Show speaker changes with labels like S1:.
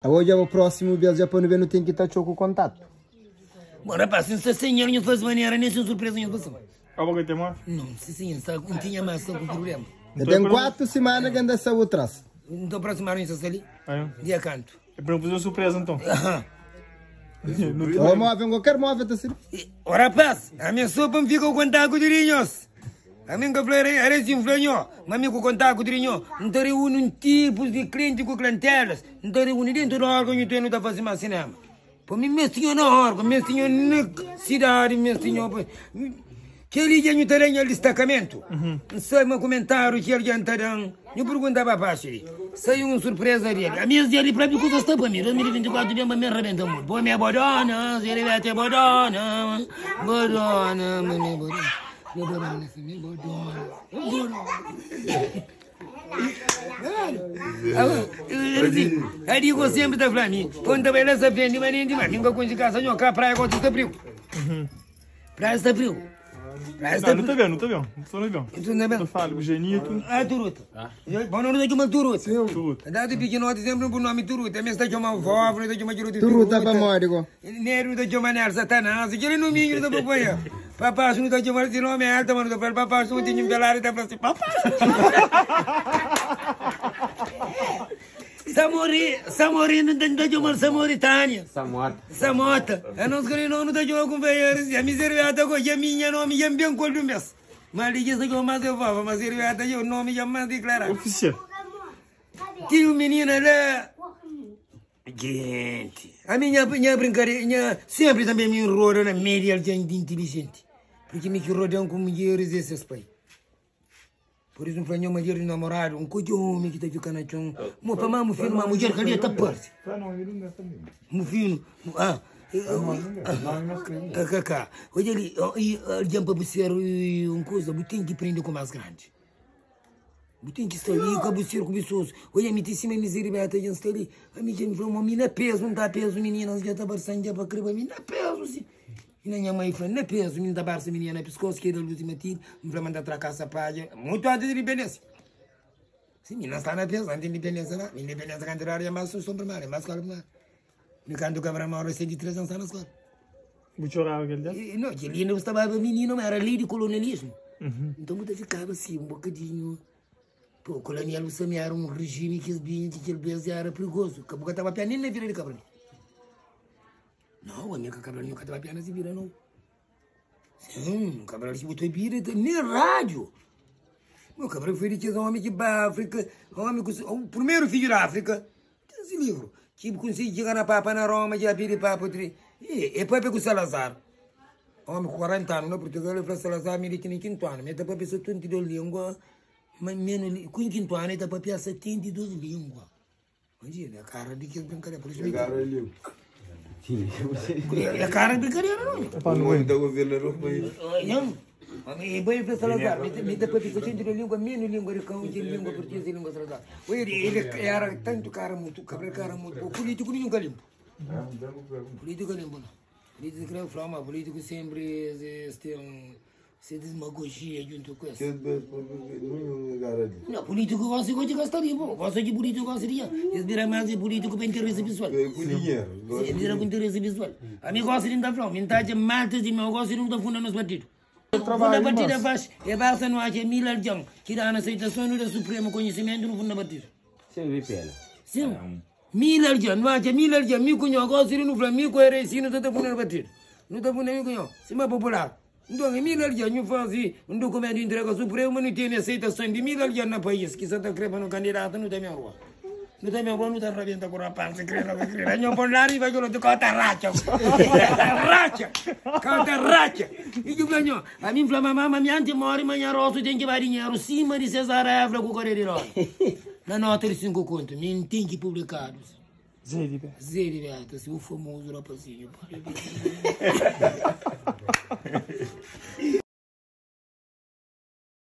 S1: Hoje é o próximo viagem para não tem que estar com contato.
S2: Bora, rapaz, se não sei não faz maneira, nem se surpresa em você.
S3: Algo que tem mais?
S2: Não, sim, sabe, não tinha mais com problema.
S1: Eu tenho 4 semanas que anda essa outra.
S2: Então, próximo ano, isso ali? Dia canto.
S3: É para fazer uma surpresa, então.
S1: Ou móvel, qualquer móvel, tá assim.
S2: Ora, rapaz, a minha sopa me fica com contato com dirinhos. A minha café era assim, flanho, mas me com contato com dirinhos. Não te reúne tipos de clientes com clientelas. Não te reúne dentro do órgão e tu não está fazendo mais cinema. Para mim, me senhor na órgão, me senhor na cidade, me senhor. Que ele já não tem destacamento. Sai meu comentário que ele já entrarão. Eu perguntava para a Pachiri. Saiu uma surpresa dele. A minha dele para mim, coisa está para mim. 2024 vem para me arrebentar muito. Põe minha bodona, se ele vai ter bodona. Bodona, minha bodona. Aí digo sempre da Flamengo. Quando vai lá essa frente, mas nem de mais. Nunca conheci casa, não. Cá praia agora está frio. Praia está frio.
S3: Não estou vendo, não estou vendo. Não estou vendo.
S2: Tu não é bem?
S3: Eu falo, o genito.
S2: Ah, Turuta. Bom, não é uma Turuta.
S3: Turuta.
S2: Dá de pequenote sempre um nome Turuta. Mas está de uma vó, não está de uma Turuta.
S1: Turuta para morrer.
S2: Nero está de uma Ner Satanás. Ele não me engana da papai. Papai, não está de uma de nome alta, mano. Papai, não tem um pelar e está para cima. Papai. Samori não tem de uma Samoritânia. Samota. Eu não sei não está de uma companheira. A miséria está com a minha nome já bem com o mês. Mas ele disse que eu mais eu vou, mas ele vai ter o nome já mais declarado.
S3: Oficial.
S2: Tinha um menino lá. Gente, a minha brincadeira sempre também me enrola na média de inteligente. Porque me rodam com mulheres desses pais. Por isso, foi uma mulher namorado, um homem que está ficando na chão. Meu pai, meu filho, uma mulher que ali está perto. Meu filho, Cacá, olha ali, já para você uma coisa, você tem que prender com mais grande. Você tem que estar ali, com você com pessoas. Olha, me disse, mas miséria, já está ali. A minha gente falou, mina peso, não está peso, menina, já está passando, já para crer, mina peso, sim. E minha mãe falou, não é peso, menina está barça, menina, na pescoço, que era a última tiro, me vai mandar tracar essa página. Muito antes de independência. Sim, menina está na peso, antes de independência lá. Independência candidária é mais solução primária, é mais escola primária. Me canto cabra maior, 103 anos na escola.
S3: Muito chorava aquele dia?
S2: Não, que ele não estava menino, mas era lei de colonialismo. Então eu ficava assim, um bocadinho. Pô, o colonialismo era um regime que aquele peso era perigoso. Porque eu estava piano nem na vira de cabra. Não, a minha cabra nunca estava piano se vira, não. Sim, o cabra se botou vira, nem rádio. Meu cabra foi de um homem que para a África, o primeiro filho da África, tem esse livro. Que consegui chegar na Papa na Roma, já pedi papo. E depois pegou Salazar. Homem, 40 anos, no Portugal, eu falei Salazar, me disse em 5º ano. Mas depois pensou 32 línguas, mas menos, com 5º ano, depois pensou 72 línguas. Imagina, a cara de que brincadeira, por isso me cara ali. A cara de brincadeira, não.
S4: Não é da governo,
S2: Não. E bem para Salazar, me depois pensou 32 línguas, menos língua de cão, de língua portuguesa e língua Salazar. Ele era tanto cara muito, o político nunca limpo. Político limpo, não. Político que eu falo, político sempre se demagogia junto com isso. Não, político gosta de gastar limpo, gosta de político gosta de eles viram mais de político para interesse pessoal. Eles viram com interesse pessoal. A mim gosta de não falar, metade mata de meu gosto de não fundar nos partidos. Funda partida faz, é basta não haja milhão que dá na aceitação do Supremo Conhecimento no funda partida. Sim, milhão, não haja milhão, me conhece, gosto de não falar, me conhece, não está fundando partido. Não está fundando, me conhece, se é popular. Então, milhão, não faz um documento de entrega ao Supremo, não tem aceitação de milhão no país, que está crepando no candidato, não tem minha rua. Não tem minha rua, não está rabenta com a pança, crê, não pode lá e vai com o cota-racha. Cota-racha. E que ganhou? A mim flama, mamãe, minha antemora, minha roça, tem que vai dinheiro, cima de Cesar Évora com o Correio de Roma. Na nota de 5 contos, nem tem que publicar. Zé, se o famoso rapazinho.